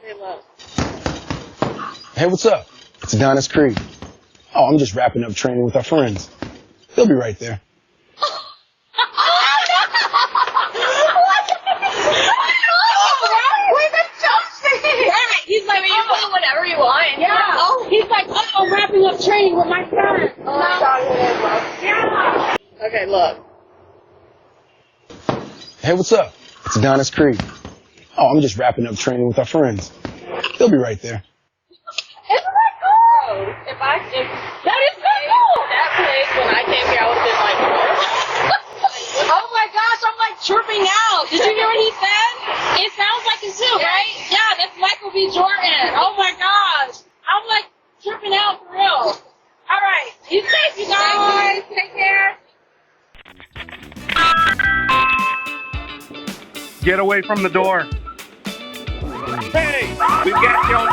Okay, look. Hey, what's up? It's Adonis Creed. Oh, I'm just wrapping up training with our friends. They'll be right there. He's like, you can do whatever you want. Yeah. Oh, he's like, oh, I'm wrapping up training with my friends. Oh my God, yeah. Okay, look. Hey, what's up? It's Adonis Creed. Oh, I'm just wrapping up training with our friends. They'll be right there. Isn't that cool? If that is so cool. That place, when I came here, I would have been like, oh my gosh, I'm like tripping out. Did you hear what he said? It sounds like a zoo, right? Yeah, that's Michael B. Jordan. Oh my gosh. I'm like tripping out for real. All right. Be safe, you guys. Take care. Get away from the door. Hey, we've got you on